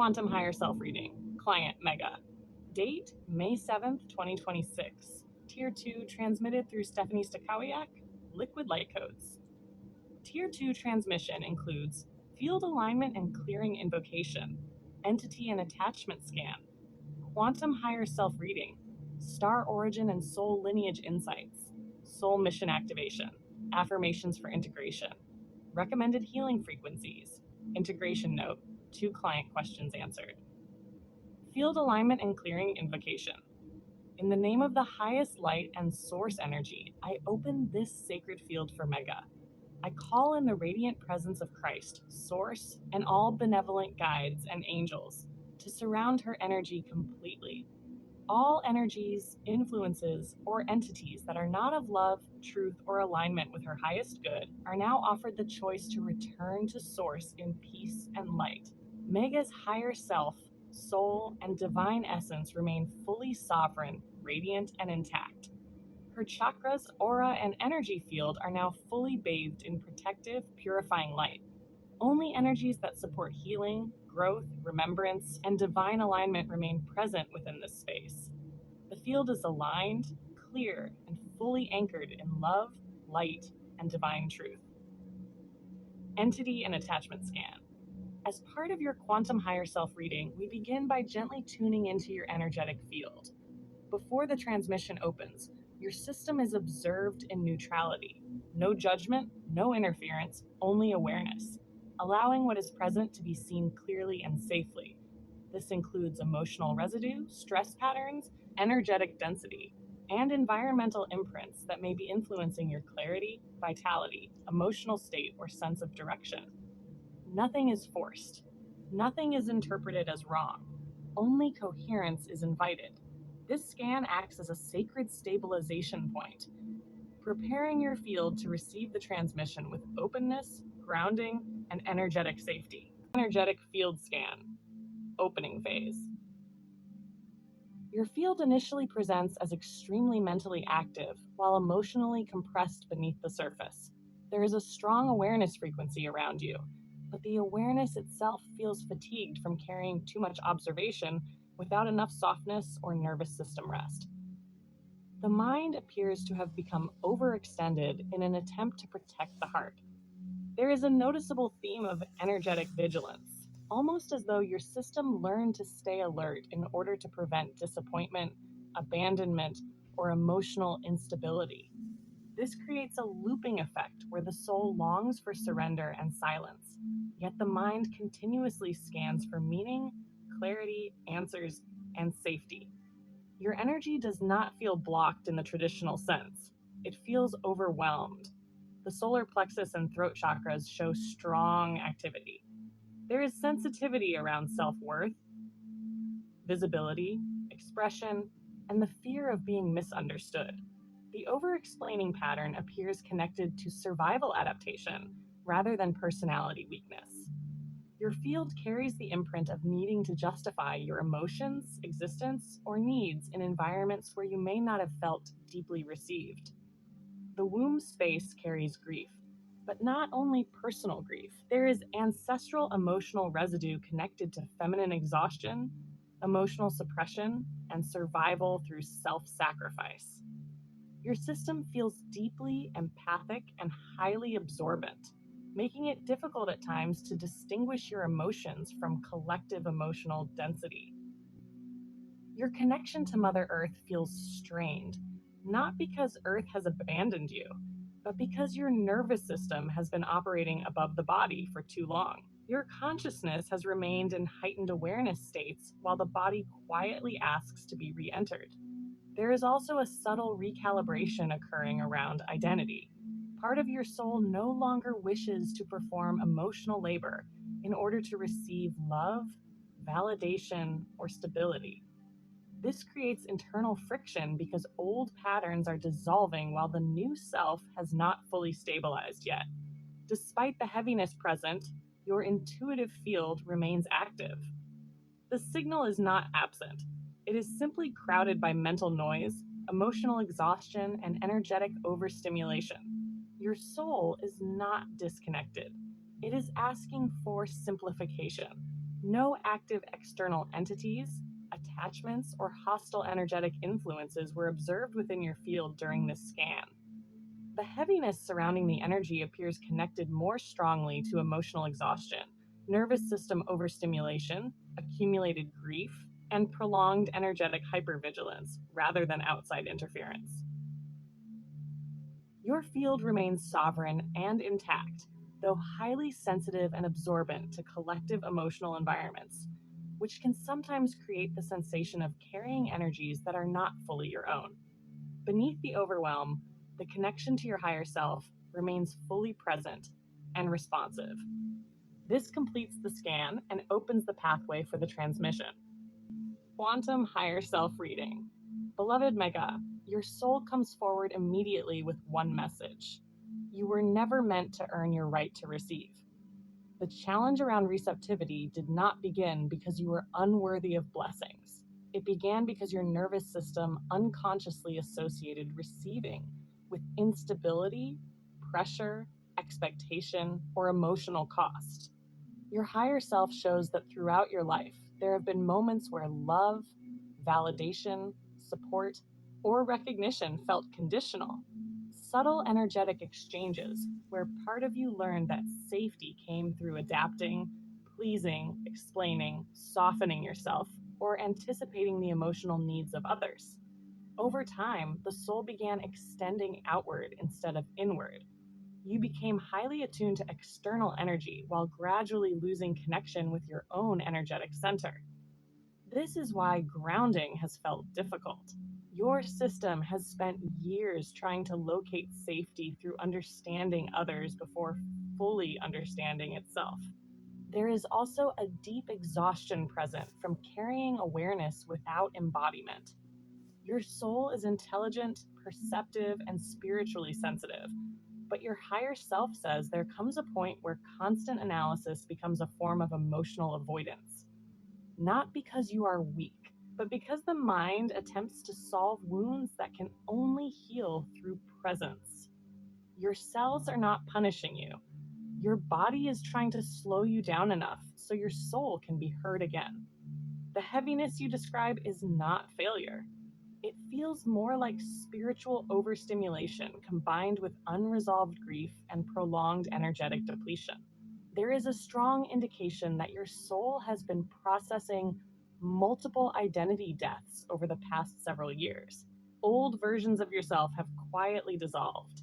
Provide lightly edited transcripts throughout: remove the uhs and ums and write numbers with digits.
Quantum Higher Self Reading, Client Megha. Date May 7th, 2026. Tier 2 transmitted through Stephanie Stakawiak, Liquid Lightcodes. Tier 2 transmission includes field alignment and clearing invocation, entity and attachment scan, quantum higher self reading, star origin and soul lineage insights, soul mission activation, affirmations for integration, recommended healing frequencies, integration note, 2 client questions answered. Field alignment and clearing invocation. In the name of the highest light and source energy, I open this sacred field for Megha. I call in the radiant presence of Christ, Source, and all benevolent guides and angels to surround her energy completely. All energies, influences, or entities that are not of love, truth, or alignment with her highest good are now offered the choice to return to Source in peace and light. Megha's higher self, soul, and divine essence remain fully sovereign, radiant, and intact. Her chakras, aura, and energy field are now fully bathed in protective, purifying light. Only energies that support healing, growth, remembrance, and divine alignment remain present within this space. The field is aligned, clear, and fully anchored in love, light, and divine truth. Entity and attachment scan. As part of your quantum higher self reading, we begin by gently tuning into your energetic field. Before the transmission opens, your system is observed in neutrality. No judgment, no interference, only awareness, allowing what is present to be seen clearly and safely. This includes emotional residue, stress patterns, energetic density, and environmental imprints that may be influencing your clarity, vitality, emotional state, or sense of direction. Nothing is forced. Nothing is interpreted as wrong. Only coherence is invited. This scan acts as a sacred stabilization point, preparing your field to receive the transmission with openness, grounding, and energetic safety. Energetic field scan. Opening phase. Your field initially presents as extremely mentally active, while emotionally compressed beneath the surface. There is a strong awareness frequency around you, but the awareness itself feels fatigued from carrying too much observation without enough softness or nervous system rest. The mind appears to have become overextended in an attempt to protect the heart. There is a noticeable theme of energetic vigilance, almost as though your system learned to stay alert in order to prevent disappointment, abandonment, or emotional instability. This creates a looping effect where the soul longs for surrender and silence, yet the mind continuously scans for meaning, clarity, answers, and safety. Your energy does not feel blocked in the traditional sense. It feels overwhelmed. The solar plexus and throat chakras show strong activity. There is sensitivity around self-worth, visibility, expression, and the fear of being misunderstood. The over-explaining pattern appears connected to survival adaptation rather than personality weakness. Your field carries the imprint of needing to justify your emotions, existence, or needs in environments where you may not have felt deeply received. The womb space carries grief, but not only personal grief. There is ancestral emotional residue connected to feminine exhaustion, emotional suppression, and survival through self-sacrifice. Your system feels deeply empathic and highly absorbent, making it difficult at times to distinguish your emotions from collective emotional density. Your connection to Mother Earth feels strained, not because Earth has abandoned you, but because your nervous system has been operating above the body for too long. Your consciousness has remained in heightened awareness states while the body quietly asks to be re-entered. There is also a subtle recalibration occurring around identity. Part of your soul no longer wishes to perform emotional labor in order to receive love, validation, or stability. This creates internal friction because old patterns are dissolving while the new self has not fully stabilized yet. Despite the heaviness present, your intuitive field remains active. The signal is not absent. It is simply crowded by mental noise, emotional exhaustion, and energetic overstimulation. Your soul is not disconnected. It is asking for simplification. No active external entities, attachments, or hostile energetic influences were observed within your field during this scan. The heaviness surrounding the energy appears connected more strongly to emotional exhaustion, nervous system overstimulation, accumulated grief, and prolonged energetic hypervigilance rather than outside interference. Your field remains sovereign and intact, though highly sensitive and absorbent to collective emotional environments, which can sometimes create the sensation of carrying energies that are not fully your own. Beneath the overwhelm, the connection to your higher self remains fully present and responsive. This completes the scan and opens the pathway for the transmission. Quantum higher self reading. Beloved Megha, your soul comes forward immediately with one message. You were never meant to earn your right to receive. The challenge around receptivity did not begin because you were unworthy of blessings. It began because your nervous system unconsciously associated receiving with instability, pressure, expectation, or emotional cost. Your higher self shows that throughout your life, there have been moments where love, validation, support, or recognition felt conditional. Subtle energetic exchanges where part of you learned that safety came through adapting, pleasing, explaining, softening yourself, or anticipating the emotional needs of others. Over time, the soul began extending outward instead of inward. You became highly attuned to external energy while gradually losing connection with your own energetic center. This is why grounding has felt difficult. Your system has spent years trying to locate safety through understanding others before fully understanding itself. There is also a deep exhaustion present from carrying awareness without embodiment. Your soul is intelligent, perceptive, and spiritually sensitive, but your higher self says there comes a point where constant analysis becomes a form of emotional avoidance. Not because you are weak, but because the mind attempts to solve wounds that can only heal through presence. Your cells are not punishing you. Your body is trying to slow you down enough so your soul can be heard again. The heaviness you describe is not failure. It feels more like spiritual overstimulation combined with unresolved grief and prolonged energetic depletion. There is a strong indication that your soul has been processing multiple identity deaths over the past several years. Old versions of yourself have quietly dissolved.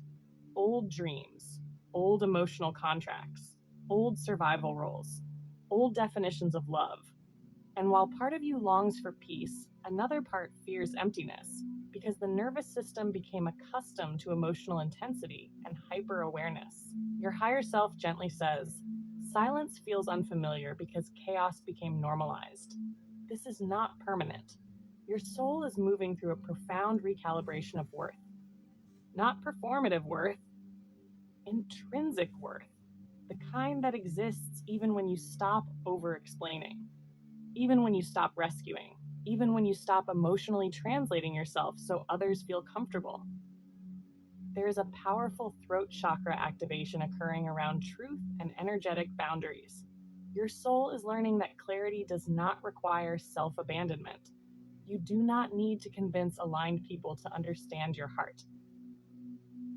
Old dreams, old emotional contracts, old survival roles, old definitions of love. And while part of you longs for peace, another part fears emptiness because the nervous system became accustomed to emotional intensity and hyper awareness. Your higher self gently says, silence feels unfamiliar because chaos became normalized. This is not permanent. Your soul is moving through a profound recalibration of worth. Not performative worth, intrinsic worth. The kind that exists even when you stop over explaining, even when you stop rescuing, even when you stop emotionally translating yourself so others feel comfortable. There is a powerful throat chakra activation occurring around truth and energetic boundaries. Your soul is learning that clarity does not require self abandonment. You do not need to convince aligned people to understand your heart.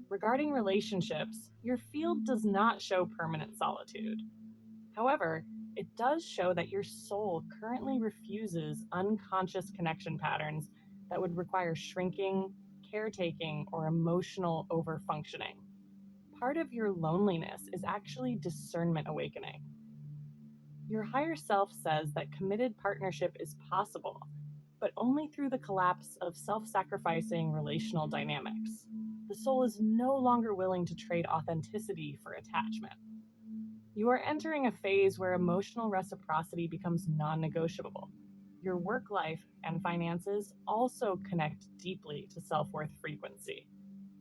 Regarding relationships, your field does not show permanent solitude. However, it does show that your soul currently refuses unconscious connection patterns that would require shrinking, caretaking, or emotional overfunctioning. Part of your loneliness is actually discernment awakening. Your higher self says that committed partnership is possible, but only through the collapse of self-sacrificing relational dynamics. The soul is no longer willing to trade authenticity for attachment. You are entering a phase where emotional reciprocity becomes non-negotiable. Your work life and finances also connect deeply to self-worth frequency.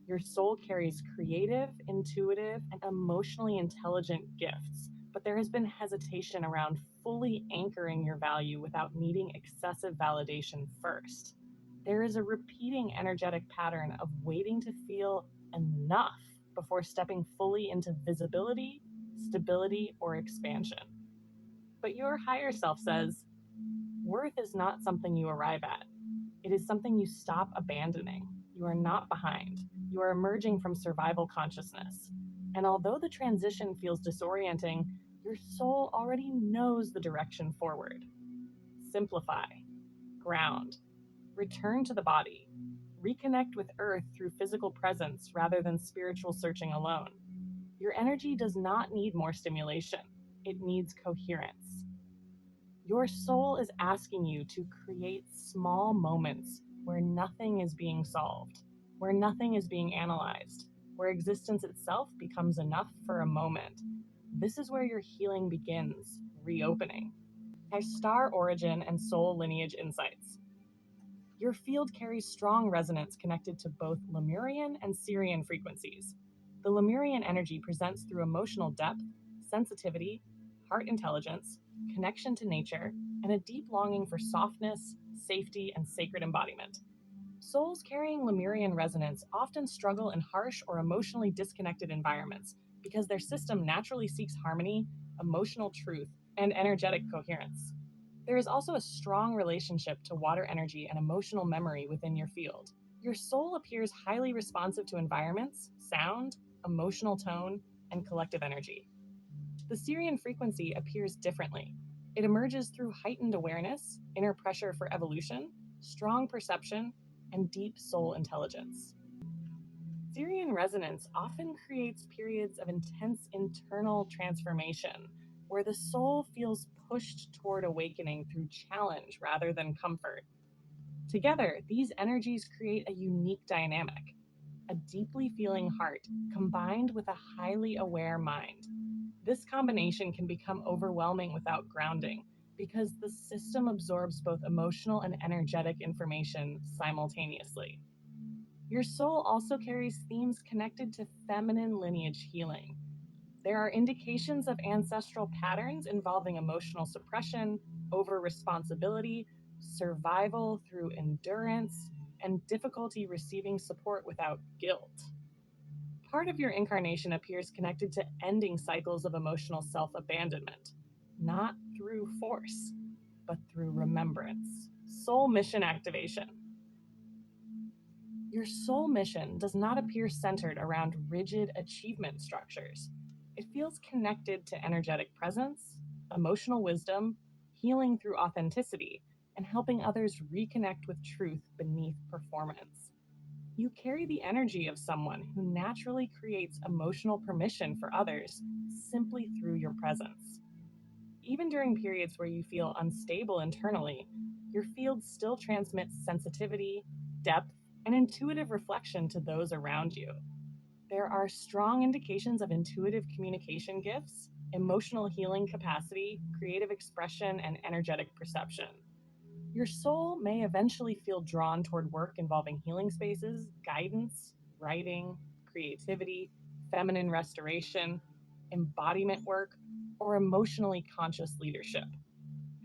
Your soul carries creative, intuitive, and emotionally intelligent gifts, but there has been hesitation around fully anchoring your value without needing excessive validation first. There is a repeating energetic pattern of waiting to feel enough before stepping fully into visibility, stability, or expansion. But your higher self says, worth is not something you arrive at. It is something you stop abandoning. You are not behind. You are emerging from survival consciousness. And although the transition feels disorienting, your soul already knows the direction forward. Simplify, ground, return to the body, reconnect with Earth through physical presence rather than spiritual searching alone. Your energy does not need more stimulation, it needs coherence. Your soul is asking you to create small moments where nothing is being solved, where nothing is being analyzed, where existence itself becomes enough for a moment. This is where your healing begins, reopening. By star origin and soul lineage insights. Your field carries strong resonance connected to both Lemurian and Sirian frequencies. The Lemurian energy presents through emotional depth, sensitivity, heart intelligence, connection to nature, and a deep longing for softness, safety, and sacred embodiment. Souls carrying Lemurian resonance often struggle in harsh or emotionally disconnected environments because their system naturally seeks harmony, emotional truth, and energetic coherence. There is also a strong relationship to water energy and emotional memory within your field. Your soul appears highly responsive to environments, sound, emotional tone, and collective energy. The Sirian frequency appears differently. It emerges through heightened awareness, inner pressure for evolution, strong perception, and deep soul intelligence. Sirian resonance often creates periods of intense internal transformation, where the soul feels pushed toward awakening through challenge rather than comfort. Together, these energies create a unique dynamic, a deeply feeling heart combined with a highly aware mind. This combination can become overwhelming without grounding because the system absorbs both emotional and energetic information simultaneously. Your soul also carries themes connected to feminine lineage healing. There are indications of ancestral patterns involving emotional suppression, over responsibility, survival through endurance, and difficulty receiving support without guilt. Part of your incarnation appears connected to ending cycles of emotional self abandonment, not through force, but through remembrance. Soul mission activation. Your soul mission does not appear centered around rigid achievement structures. It feels connected to energetic presence, emotional wisdom, healing through authenticity, and helping others reconnect with truth beneath performance. You carry the energy of someone who naturally creates emotional permission for others simply through your presence. Even during periods where you feel unstable internally, your field still transmits sensitivity, depth, and intuitive reflection to those around you. There are strong indications of intuitive communication gifts, emotional healing capacity, creative expression, and energetic perception. Your soul may eventually feel drawn toward work involving healing spaces, guidance, writing, creativity, feminine restoration, embodiment work, or emotionally conscious leadership.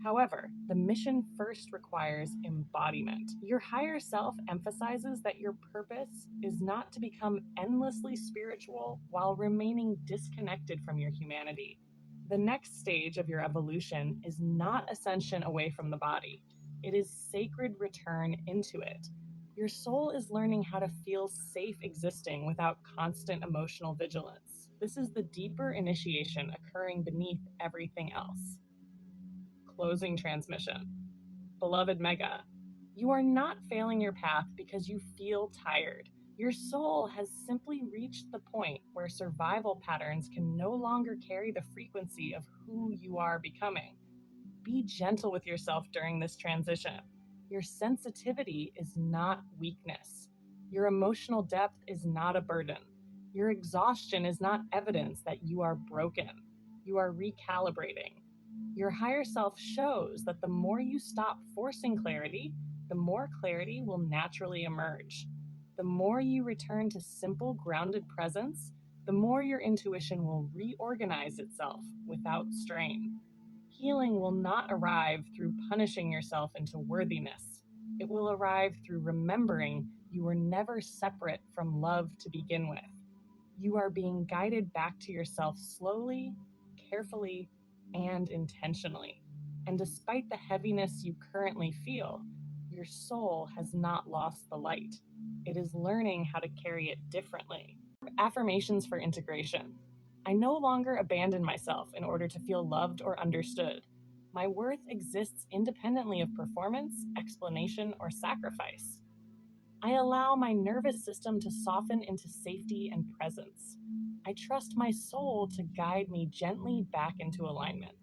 However, the mission first requires embodiment. Your higher self emphasizes that your purpose is not to become endlessly spiritual while remaining disconnected from your humanity. The next stage of your evolution is not ascension away from the body, it is sacred return into it. Your soul is learning how to feel safe existing without constant emotional vigilance. This is the deeper initiation occurring beneath everything else. Closing transmission. Beloved Megha, you are not failing your path because you feel tired. Your soul has simply reached the point where survival patterns can no longer carry the frequency of who you are becoming. Be gentle with yourself during this transition. Your sensitivity is not weakness. Your emotional depth is not a burden. Your exhaustion is not evidence that you are broken. You are recalibrating. Your higher self shows that the more you stop forcing clarity, the more clarity will naturally emerge. The more you return to simple, grounded presence, the more your intuition will reorganize itself without strain. Healing will not arrive through punishing yourself into worthiness. It will arrive through remembering you were never separate from love to begin with. You are being guided back to yourself slowly, carefully, and intentionally. And despite the heaviness you currently feel, your soul has not lost the light. It is learning how to carry it differently. Affirmations for integration. I no longer abandon myself in order to feel loved or understood. My worth exists independently of performance, explanation, or sacrifice. I allow my nervous system to soften into safety and presence. I trust my soul to guide me gently back into alignment.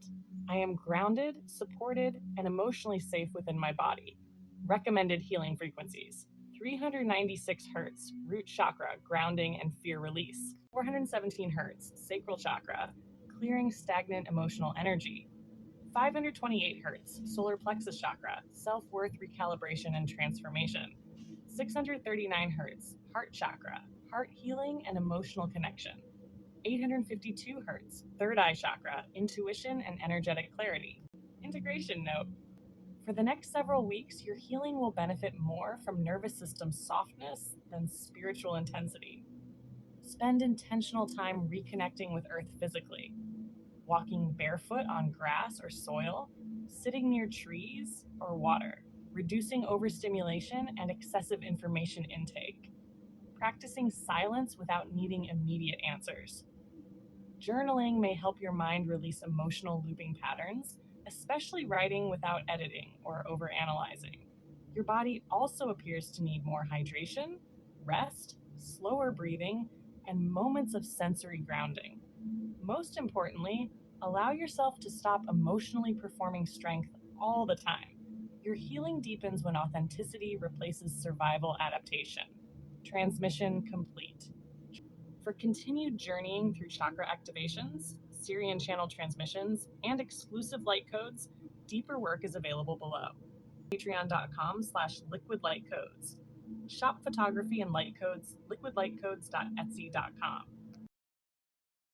I am grounded, supported, and emotionally safe within my body. Recommended healing frequencies: 396 hertz, root chakra, grounding and fear release; 417 hertz, sacral chakra, clearing stagnant emotional energy; 528 hertz, solar plexus chakra, self worth recalibration and transformation; 639 hertz, heart chakra, heart healing and emotional connection; 852 hertz, third eye chakra, intuition and energetic clarity. Integration note: for the next several weeks, your healing will benefit more from nervous system softness than spiritual intensity. Spend intentional time reconnecting with Earth physically, walking barefoot on grass or soil, sitting near trees or water, reducing overstimulation and excessive information intake, practicing silence without needing immediate answers. Journaling may help your mind release emotional looping patterns, especially writing without editing or overanalyzing. Your body also appears to need more hydration, rest, slower breathing, and moments of sensory grounding. Most importantly, allow yourself to stop emotionally performing strength all the time. Your healing deepens when authenticity replaces survival adaptation. Transmission complete. For continued journeying through chakra activations, Syrian channel transmissions, and exclusive light codes, deeper work is available below. Patreon.com/liquidlightcodes. Shop photography and light codes, liquidlightcodes.etsy.com.